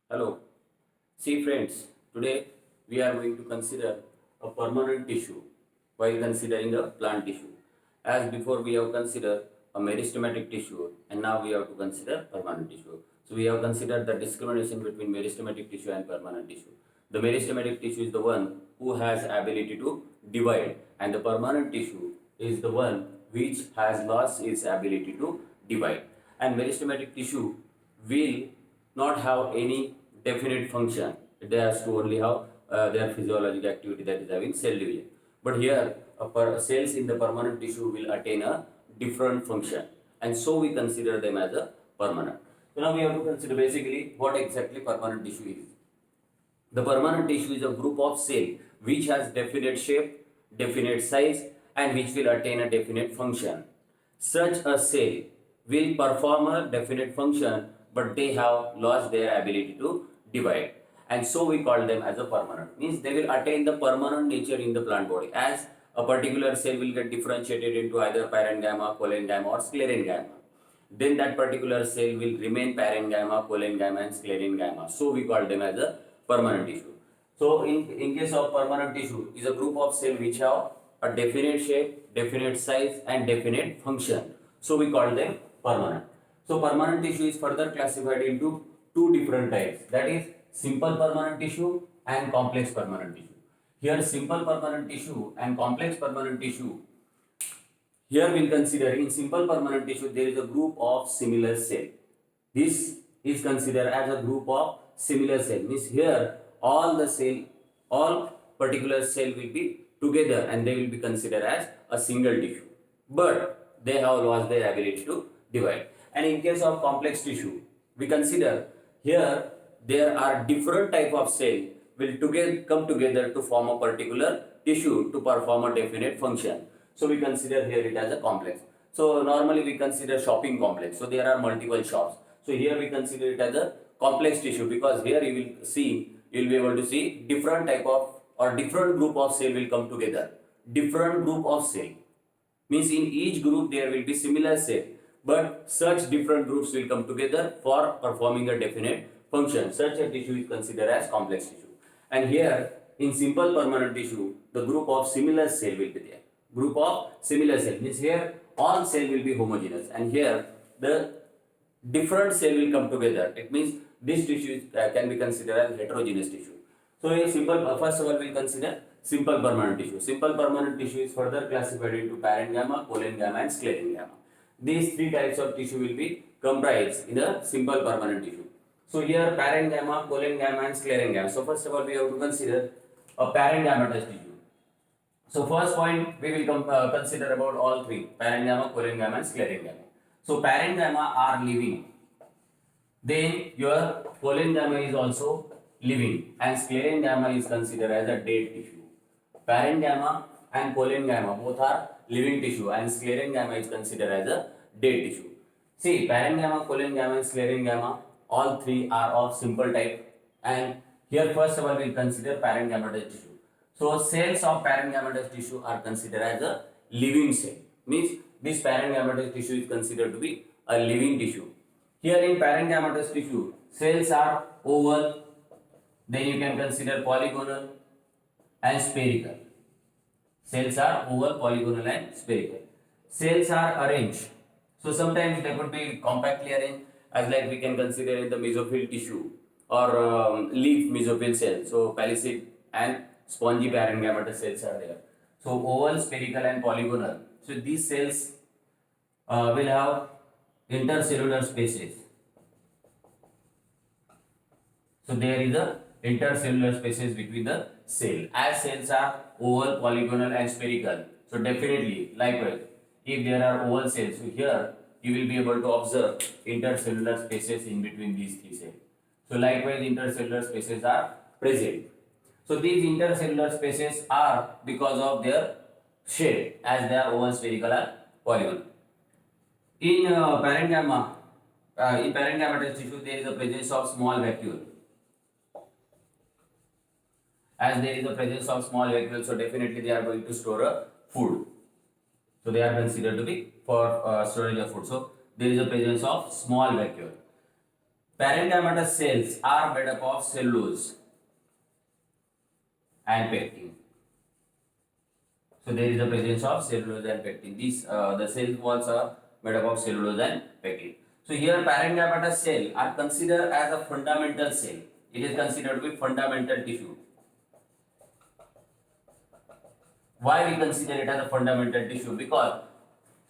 Hello. See friends, today we are going to consider a permanent tissue while considering a plant tissue. As before we have considered a meristematic tissue and now we have to consider permanent tissue. So we have considered the discrimination between meristematic tissue and permanent tissue. The meristematic tissue is the one who has ability to divide and the permanent tissue is the one which has lost its ability to divide. And meristematic tissue will not have any definite function. It has to only have their physiological activity, that is having cell division. But here, cells in the permanent tissue will attain a different function, and so we consider them as a permanent. So now we have to consider basically what exactly permanent tissue is. The permanent tissue is a group of cell which has definite shape, definite size, and which will attain a definite function. Such a cell will perform a definite function, but they have lost their ability to divide. And so we call them as a permanent. Means they will attain the permanent nature in the plant body, as a particular cell will get differentiated into either parenchyma, collenchyma or sclerenchyma. Then that particular cell will remain parenchyma, collenchyma and sclerenchyma. So we call them as a permanent tissue. So in case of permanent tissue is a group of cells which have a definite shape, definite size and definite function. So we call them permanent. So permanent tissue is further classified into two different types, that is simple permanent tissue and complex permanent tissue. Here simple permanent tissue and complex permanent tissue, here we'll consider in simple permanent tissue there is a group of similar cell. This is considered as a group of similar cell. Means here all particular cell will be together and they will be considered as a single tissue. But they have lost their ability to divide. And in case of complex tissue, we consider here there are different type of cell will come together to form a particular tissue to perform a definite function. So we consider here it as a complex. So normally we consider shopping complex. So there are multiple shops. So here we consider it as a complex tissue because here you will be able to see different type of or different group of cell will come together. Different group of cell means in each group there will be similar cell, but such different groups will come together for performing a definite function. Such a tissue is considered as complex tissue. And here in simple permanent tissue, the group of similar cell will be there. Group of similar cell means here all cell will be homogeneous, and here the different cell will come together. It means this tissue can be considered as heterogeneous tissue. So a simple, first of all we will consider simple permanent tissue. Simple permanent tissue is further classified into parenchyma, collenchyma and sclerenchyma. These three types of tissue will be comprised in a simple permanent tissue. So here parenchyma, collenchyma and sclerenchyma. So first of all we have to consider a parenchymatous tissue. So first point we will consider about all three, parenchyma, collenchyma and sclerenchyma. So parenchyma are living. Then your collenchyma is also living and sclerenchyma is considered as a dead tissue. Parenchyma and collenchyma both are living tissue and sclerenchyma is considered as a dead tissue. See, parenchyma, collenchyma and sclerenchyma all three are of simple type, and here first of all we will consider parenchymatous tissue. So cells of parenchymatous tissue are considered as a living cell. Means this parenchymatous tissue is considered to be a living tissue. Here in parenchymatous tissue, cells are oval, then you can consider polygonal and spherical. Cells are oval, polygonal and spherical. Cells are arranged. So sometimes they could be compactly arranged, as like we can consider in the mesophyll tissue or leaf mesophyll cell. So palisade and spongy parenchymatous cells are there. So oval, spherical and polygonal. So these cells will have intercellular spaces. So there is a intercellular spaces between the cell. As cells are oval, polygonal and spherical, so definitely likewise if there are oval cells, so here you will be able to observe intercellular spaces in between these three cells. So likewise intercellular spaces are present. So these intercellular spaces are because of their shape, as they are oval, spherical and polygonal. In parenchyma, in parenchymatous tissue there is a presence of small vacuole. As there is a presence of small vacuole, so definitely they are going to store a food. So they are considered to be for storage of food. So there is a presence of small vacuole. Parenchymatous cells are made up of cellulose and pectin. So there is the presence of cellulose and pectin. These the cell walls are made up of cellulose and pectin. So here parenchymatous cell are considered as a fundamental cell. It is considered to be fundamental tissue. Why we consider it as a fundamental tissue? Because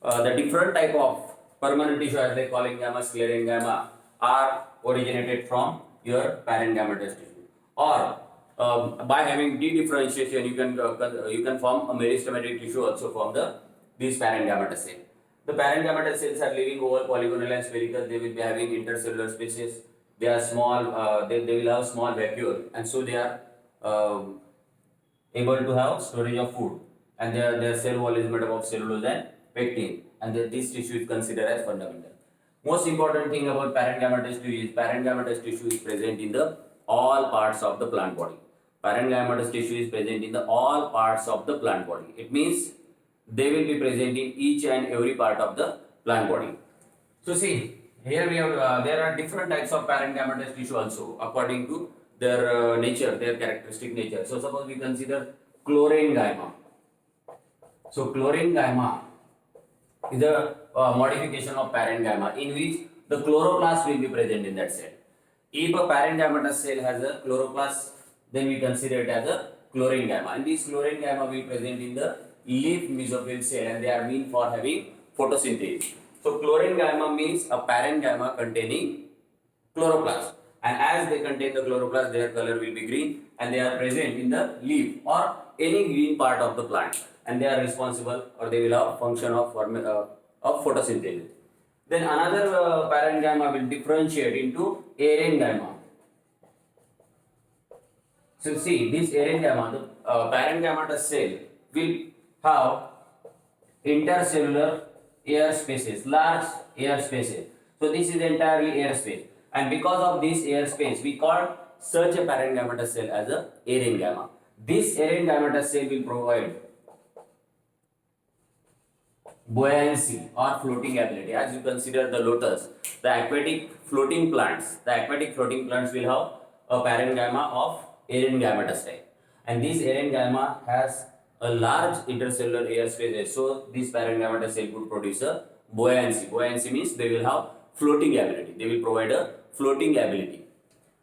the different type of permanent tissue as like parenchyma, sclerenchyma are originated from your parenchymatous tissue. Or by having dedifferentiation, you can form a meristematic tissue also from these parenchymatous cells. The parenchymatous cells are living over polygonal and spherical. They will be having intercellular spaces. They are small. They will have small vacuole, and so they are able to have storage of food, and their cell wall is made up of cellulose and pectin, and this tissue is considered as fundamental. Most important thing about parenchymatous tissue is present in the all parts of the plant body. Parenchymatous tissue is present in the all parts of the plant body. It means they will be present in each and every part of the plant body. So see, here we have there are different types of parenchymatous tissue also according to their nature, their characteristic nature. So suppose we consider chlorenchyma. So chlorenchyma is a modification of parenchyma in which the chloroplast will be present in that cell. If a parenchymatous cell has a chloroplast, then we consider it as a chlorenchyma, and this chlorenchyma will be present in the leaf mesophyll cell, and they are meant for having photosynthesis. So chlorenchyma means a parenchyma containing chloroplast, and as they contain the chloroplast, their color will be green, and they are present in the leaf or any green part of the plant, and they are responsible, or they will have function of photosynthesis. Then another parenchyma will differentiate into aerenchyma. So see, this aerenchyma, the parenchymatous cell will have intercellular air spaces, large air spaces. So this is entirely air space, and because of this air space, we call such a parenchymatous cell as a aerenchyma. This aerenchymatous cell will provide buoyancy or floating ability. As you consider the lotus, the aquatic floating plants will have a parenchyma of aerenchymatous type, and this aerenchyma has a large intercellular air spaces. So this parenchymatous cell could produce a buoyancy. Buoyancy means they will have floating ability. They will provide a floating ability.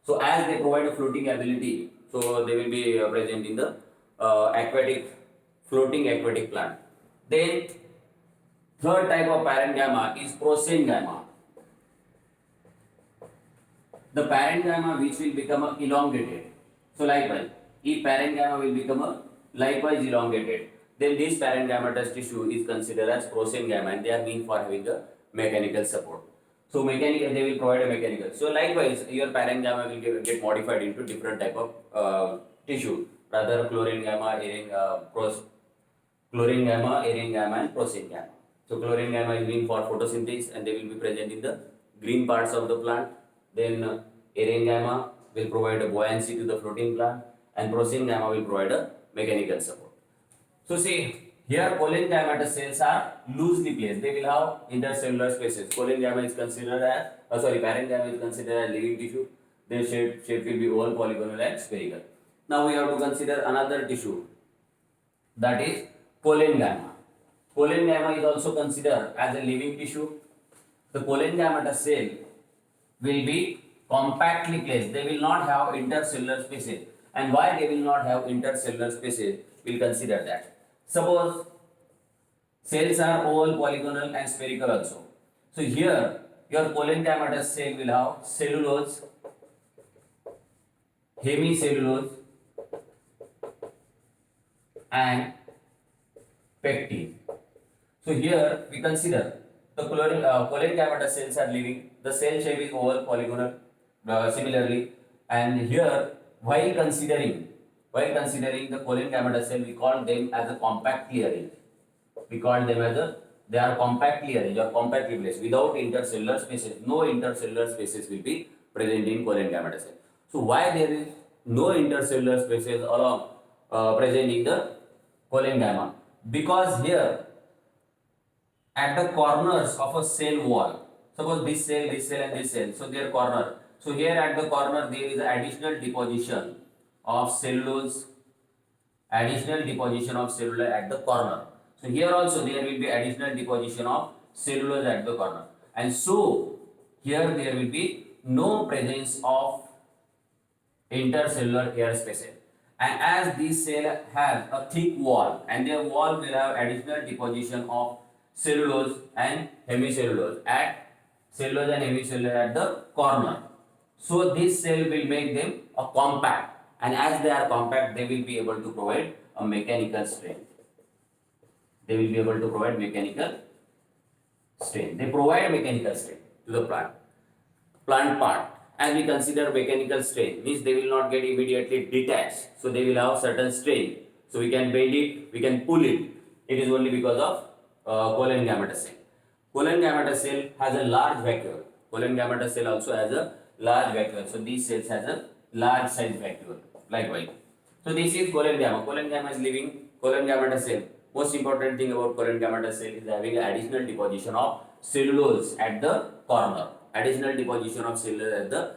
So as they provide a floating ability, so they will be present in the floating aquatic plant. Then third type of parenchyma is prosenchyma. The parenchyma which will become elongated. So likewise, if parenchyma will become likewise elongated, then this parenchymatous tissue is considered as prosenchyma, and they are meant for having a mechanical support. So they will provide a mechanical. So likewise, your parenchyma will get modified into different type of tissue, rather chlorenchyma, aerenchyma, and prosenchyma. So chlorenchyma is meant for photosynthesis, and they will be present in the green parts of the plant. Then aerenchyma will provide a buoyancy to the floating plant, and prosenchyma will provide a mechanical support. So see, here parenchymatous cells are loosely placed. They will have intercellular spaces. Parenchyma is considered as living tissue. Their shape will be oval, polygonal, and spherical. Now we have to consider another tissue, that is parenchyma. Parenchyma is also considered as a living tissue. The parenchymatous cell will be compactly placed. They will not have intercellular spaces. And why they will not have intercellular spaces, we'll consider that. Suppose cells are oval, polygonal, and spherical also. So here your parenchymatous cell will have cellulose, hemicellulose, and pectin. So here we consider the parenchymatous cells are living. The cell shape is oval, polygonal, similarly, and here while considering the parenchymatous cell, we call them as a compactly arranged. They are compactly arranged or compactly placed without intercellular spaces. No intercellular spaces will be present in parenchymatous cell. So why there is no intercellular spaces along present in the parenchyma? Because here at the corners of a cell wall, suppose this cell, and this cell, so their corner. So here at the corner there is additional deposition of cellulose, additional deposition of cellulose at the corner. So here also there will be additional deposition of cellulose at the corner, and so here there will be no presence of intercellular air spaces. And as this cell has a thick wall, and their wall will have additional deposition of cellulose and hemicellulose at the corner. So this cell will make them a compact, and as they are compact, they will be able to provide a mechanical strength. They will be able to provide mechanical strength. They provide mechanical strength to the plant part. As we consider mechanical strength, means they will not get immediately detached. So they will have certain strength. So we can bend it, we can pull it. It is only because of colon gametous cell. Colon gametous cell has a large vacuole. Colon gametous cell also has a large vacuole. So these cells has a large size vacuole. Likewise. So this is colon gamma. Colon gamma is living colon gametous cell. Most important thing about colon gametous cell is having additional deposition of cellulose at the corner. Additional deposition of cellulose at the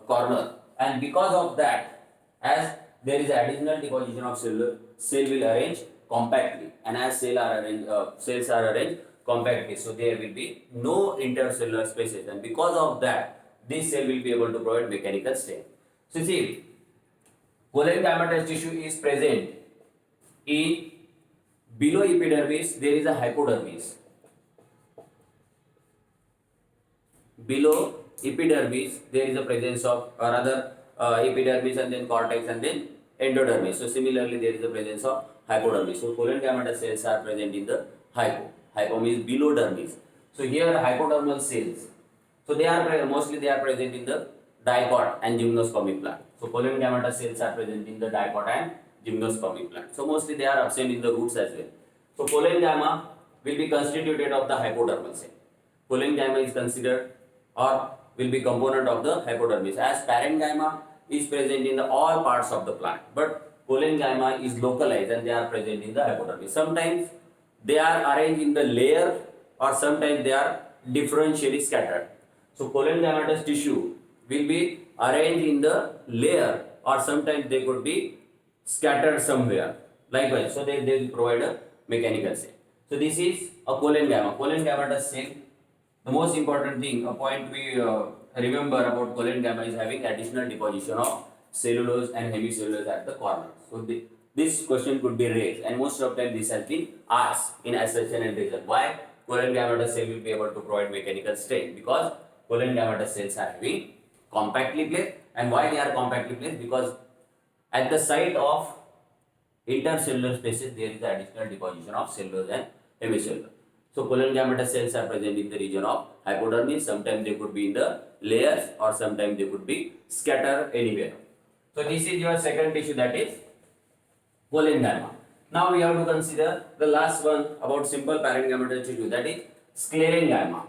corner, and because of that, as there is additional deposition of cellulose, cell will arrange compactly, and as cells are arranged compactly, so there will be no intercellular spaces, and because of that, this cell will be able to provide mechanical strength. So see, colon gametous tissue is present in below epidermis. There is a hypodermis. Below epidermis, there is a presence of, or rather, epidermis and then cortex and then endodermis. So similarly, there is a presence of hypodermis. So colon gametous cells are present in the hypo. Hypo means below dermis. So here hypodermal cells. So they are mostly they are present in the dicot and gymnospermic plant. So colon gametous cells are present in the dicot and gymnospermic plant. So mostly they are absent in the roots as well. So colon gamma will be constituted of the hypodermal cell. Colon gamma is considered or will be component of the hypodermis, as parenchyma is present in all parts of the plant, but colon gamma is localized and they are present in the hypodermis. Sometimes they are arranged in the layer, or sometimes they are differentially scattered. So colon gametous tissue will be arranged in the layer, or sometimes they could be scattered somewhere. Likewise, so they will provide a mechanical cell. So this is a colon gamma. Colon gametous cell. The most important thing, a point we remember about colon gamma is having additional deposition of cellulose and hemicellulose at the corner. So this question could be raised, and most of the time this has been asked in assertion and result. Why colon gametous cell will be able to provide mechanical strength? Because colon gametous cells are having compactly placed, and why they are compactly placed? Because at the site of intercellular spaces there is additional deposition of cellulose and hemicellulose. So colon gametous cells are present in the region of hypodermis. Sometimes they could be in the layers, or sometimes they could be scattered anywhere. So this is your second tissue, that is colon gamma. Now we have to consider the last one about simple parenchymatous tissue, that is sclerenchyma.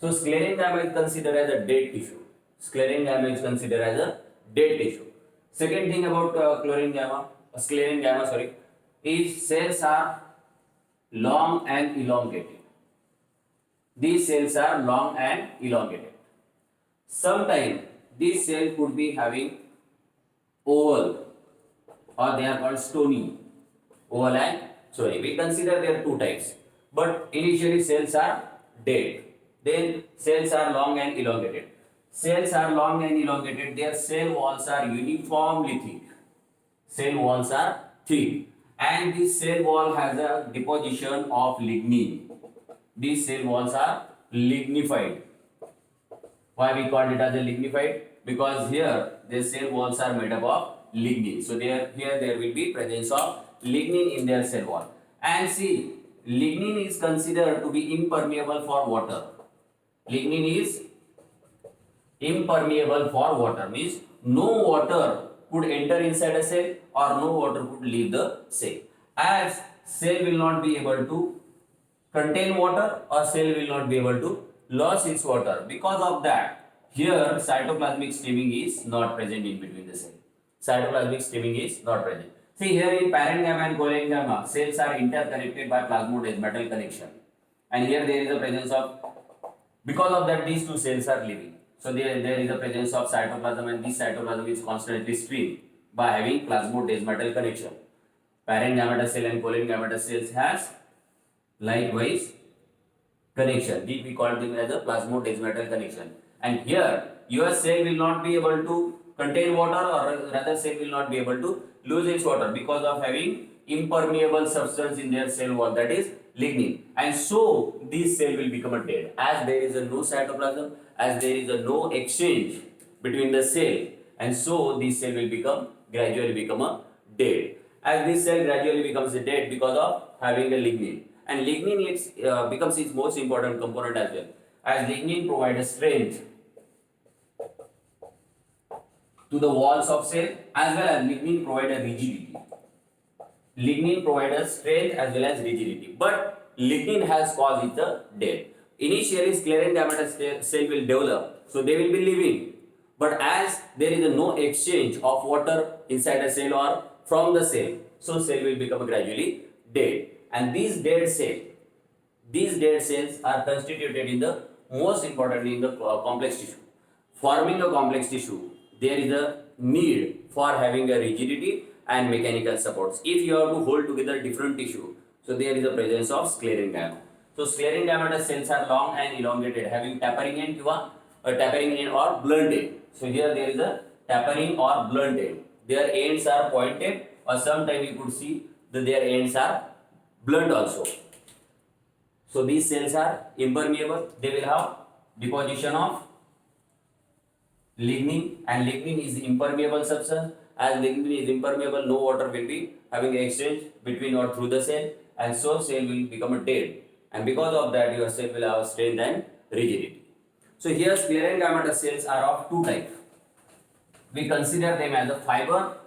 So sclerenchyma is considered as a dead tissue. Sclerenchyma is considered as a dead tissue. Second thing about sclerenchyma, is cells are long and elongated. These cells are long and elongated. Sometimes this cell could be having oval, or they are called stony. Oval and stony. We consider there are two types. But initially cells are dead. Then cells are long and elongated. Cells are long and elongated. Their cell walls are uniformly thick. Cell walls are thick. And this cell wall has a deposition of lignin. These cell walls are lignified. Why we call it as a lignified? Because here the cell walls are made up of lignin. So here there will be presence of lignin in their cell wall. And see, lignin is considered to be impermeable for water. Lignin is impermeable for water, means no water could enter inside a cell, or no water could leave the cell. As cell will not be able to contain water, or cell will not be able to lose its water. Because of that, here cytoplasmic stemming is not present in between the cell. Cytoplasmic stemming is not present. See here in parenchyma and collenchyma, cells are interconnected by plasmodesmatal connection. And here there is a presence of, because of that these two cells are living. So there is a presence of cytoplasm, and this cytoplasm is constantly streamed by having plasmodesmatal connection. Parent gametous cell and colon gametous cells has likewise connection. We call them as a plasmodesmatal connection. And here your cell will not be able to contain water, or rather cell will not be able to lose its water because of having impermeable substance in their cell wall, that is lignin. And so this cell will become a dead, as there is a no cytoplasm, as there is a no exchange between the cell, and so this cell will gradually become a dead. As this cell gradually becomes a dead because of having a lignin, and lignin becomes its most important component as well, as lignin provides strength to the walls of cell, as well as lignin provides a rigidity. Lignin provides strength as well as rigidity, but lignin has caused the death. Initially, sclerine gametous cell will develop, so they will be living. But as there is no exchange of water inside a cell or from the cell, so cell will become gradually dead. And these dead cells are constituted in the most importantly in the complex tissue. Forming a complex tissue, there is a need for having a rigidity and mechanical supports. If you have to hold together different tissue, so there is a presence of sclerine gamma. So sclerine gametous cells are long and elongated, having tapering end or blunt end. So here there is a tapering or blunt end. Their ends are pointed, or sometimes you could see that their ends are blunt also. So these cells are impermeable. They will have deposition of lignin, and lignin is impermeable substance. As lignin is impermeable, no water will be having exchange between or through the cell, and so cell will become a dead. And because of that, your cell will have strength and rigidity. So here sclerine gametous cells are of two types. We consider them as a fiber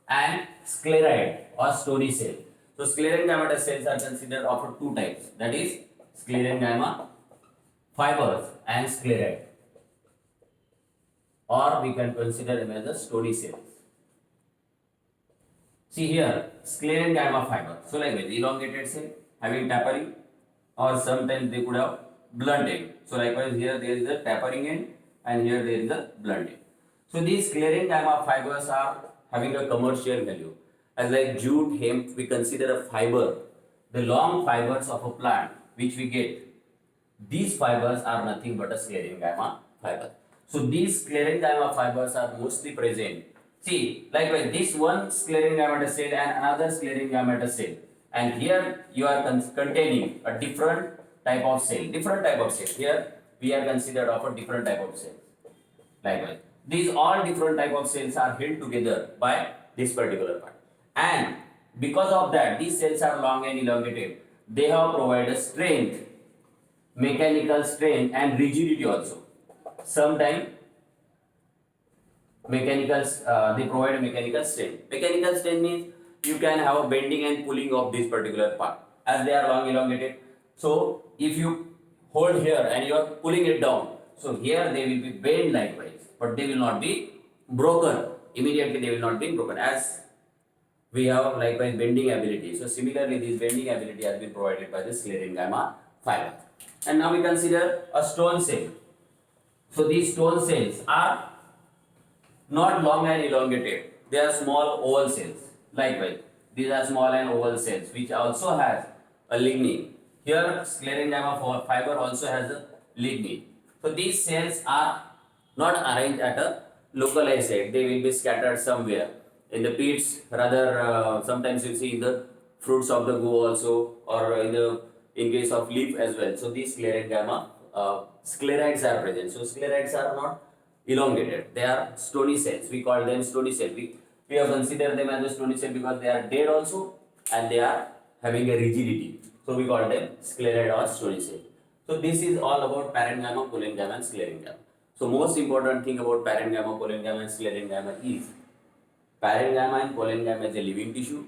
and scleroid or stony cell. So sclerine gametous cells are considered of two types, that is sclerine gamma fibers and scleroid, or we can consider them as a stony cells. See here, sclerine gamma fiber. So like this, elongated cell having tapering, or sometimes they could have blunt end. So likewise here there is a tapering end, and here there is a blunt end. So these sclerine gamma fibers are having a commercial value. As like jute, hemp, we consider a fiber. The long fibers of a plant which we get, these fibers are nothing but a sclerine gamma fiber. So these sclerine gamma fibers are mostly present. See, likewise, this one sclerine gametous cell and another sclerine gametous cell, and here you are containing a different type of cell. Here we are considered of a different type of cell. Likewise, these all different type of cells are held together by this particular part, and because of that, these cells are long and elongated. They have provided strength, mechanical strength, and rigidity also. Sometimes they provide mechanical strength. Mechanical strength means you can have a bending and pulling of this particular part, as they are long elongated. So if you hold here and you are pulling it down, so here they will be bent likewise, but they will not be broken. Immediately they will not be broken, as we have likewise bending ability. So similarly, this bending ability has been provided by the sclerine gamma fiber. And now we consider a stone cell. So these stone cells are not long and elongated. They are small oval cells. Likewise, these are small and oval cells which also has a lignin. Here sclerine gamma fiber also has a lignin. So these cells are not arranged at a localized site. They will be scattered somewhere in the pits. Rather, sometimes you see in the fruits of the go also, or in case of leaf as well. So these sclerine gamma scleroids are present. So scleroids are not elongated. They are stony cells. We call them stony cell. We have considered them as a stony cell because they are dead also, and they are having a rigidity. So we call them scleroid or stony cell. So this is all about parenchyma, collenchyma, and sclerenchyma. So most important thing about parenchyma, collenchyma, and sclerenchyma is parenchyma and collenchyma is a living tissue.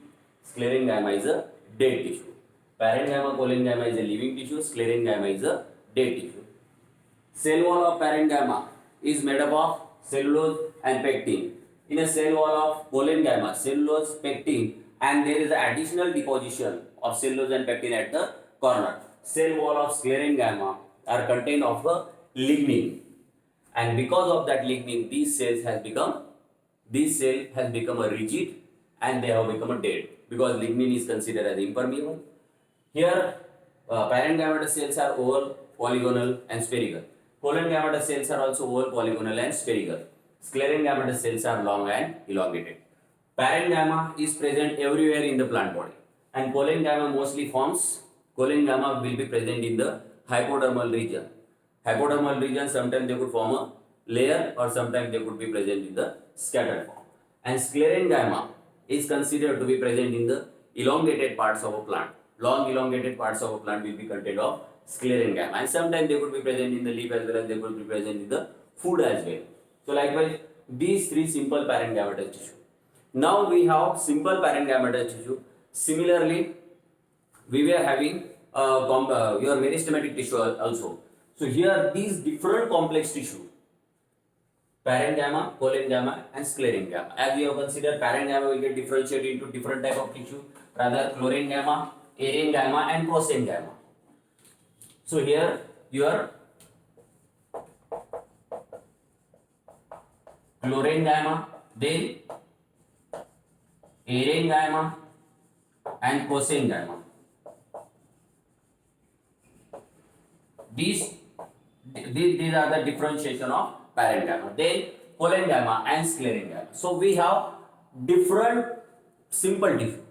Sclerenchyma is a dead tissue. Parenchyma, collenchyma is a living tissue. Sclerenchyma is a dead tissue. Cell wall of parenchyma is made up of cellulose and pectin. In a cell wall of collenchyma, cellulose, pectin, and there is an additional deposition of cellulose and pectin at the corner. Cell wall of sclerenchyma are contained of a lignin, and because of that lignin, these cell has become a rigid and they have become a dead because lignin is considered as impermeable. Here, parenchymatous cells are oval, polygonal, and spherical. Cholangamatous cells are also oval, polygonal, and spherical. Sclerenchymatous cells are long and elongated. Parenchyma is present everywhere in the plant body, and cholangyma mostly forms. Cholangyma will be present in the hypodermal region. Hypodermal region, sometimes they could form a layer, or sometimes they could be present in the scattered form. And sclerenchyma is considered to be present in the elongated parts of a plant. Long elongated parts of a plant will be contained of sclerenchyma, and sometimes they could be present in the leaf as well as they could be present in the food as well. So likewise, these three simple parenchymatous tissue. Now we have simple parenchymatous tissue. Similarly, we were having your meristematic tissue also. So here these different complex tissue, parenchyma, cholangyma, and sclerenchyma. As we have considered, parenchyma will get differentiated into different type of tissue, rather chlorenchyma, arenchyma, and prosenchyma. So here your chlorenchyma, then arenchyma, and prosenchyma. These are the differentiation of parenchyma. Then cholangyma and sclerenchyma. So we have different simple tissue.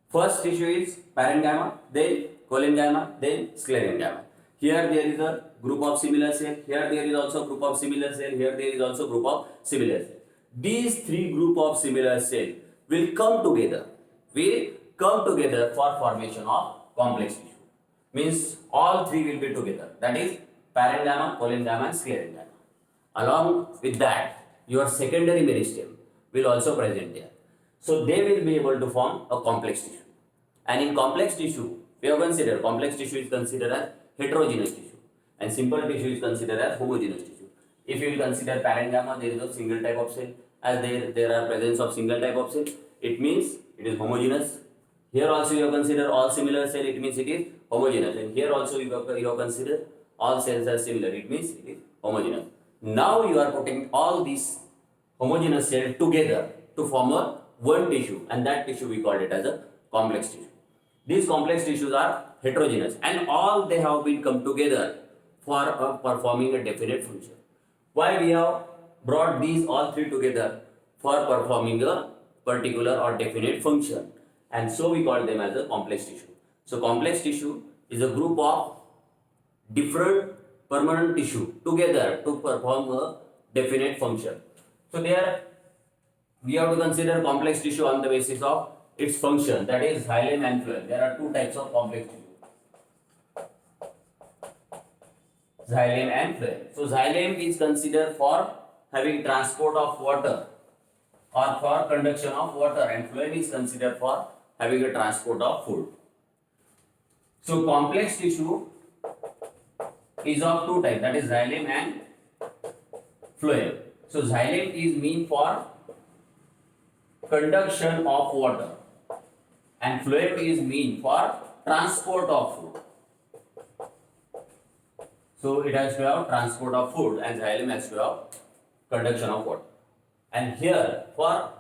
First tissue is parenchyma, then cholangyma, then sclerenchyma. Here there is a group of similar cell. Here there is also group of similar cell. Here there is also group of similar cell. These three group of similar cell will come together. For formation of complex tissue. Means all three will be together. That is parenchyma, cholangyma, and sclerenchyma. Along with that, your secondary meristem will also present there. So they will be able to form a complex tissue. And in complex tissue, we have considered complex tissue is considered as heterogeneous tissue, and simple tissue is considered as homogeneous tissue. If you will consider parenchyma, there is a single type of cell. As there are presence of single type of cell, it means it is homogeneous. Here also you have considered all similar cell, it means it is homogeneous. And here also you have considered all cells are similar, it means it is homogeneous. Now you are putting all these homogeneous cells together to form a one tissue, and that tissue we call it as a complex tissue. These complex tissues are heterogeneous, and all they have been come together for performing a definite function. Why we have brought these all three together? For performing a particular or definite function, and so we call them as a complex tissue. So complex tissue is a group of different permanent tissue together to perform a definite function. So there we have to consider complex tissue on the basis of its function, that is xylem and phloem. There are two types of complex tissue, xylem and phloem. So xylem is considered for having transport of water or for conduction of water, and phloem is considered for having a transport of food. So complex tissue is of two types, that is xylem and phloem. So xylem is mean for conduction of water, and phloem is mean for transport of food. So it has to have transport of food, and xylem has to have conduction of water. And here for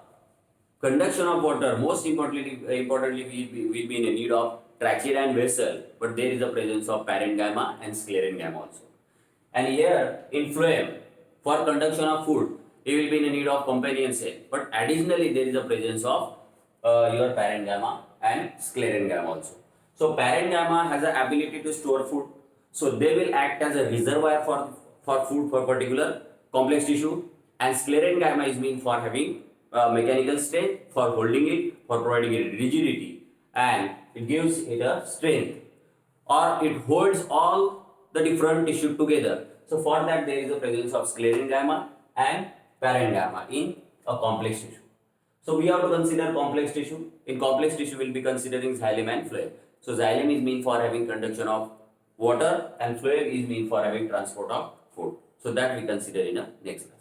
conduction of water, most importantly we will be in a need of trachea and vessel, but there is a presence of parenchyma and sclerenchyma also. And here in phloem, for conduction of food, you will be in a need of companion cell, but additionally there is a presence of your parenchyma and sclerenchyma also. So parenchyma has the ability to store food, so they will act as a reservoir for food for particular complex tissue, and sclerenchyma is meant for having mechanical strength, for holding it, for providing it rigidity, and it gives it a strength, or it holds all the different tissue together. So for that there is a presence of sclerenchyma and parenchyma in a complex tissue. So we have to consider complex tissue. In complex tissue we will be considering xylem and phloem. So xylem is meant for having conduction of water, and phloem is meant for having transport of food. So that we consider in a next class.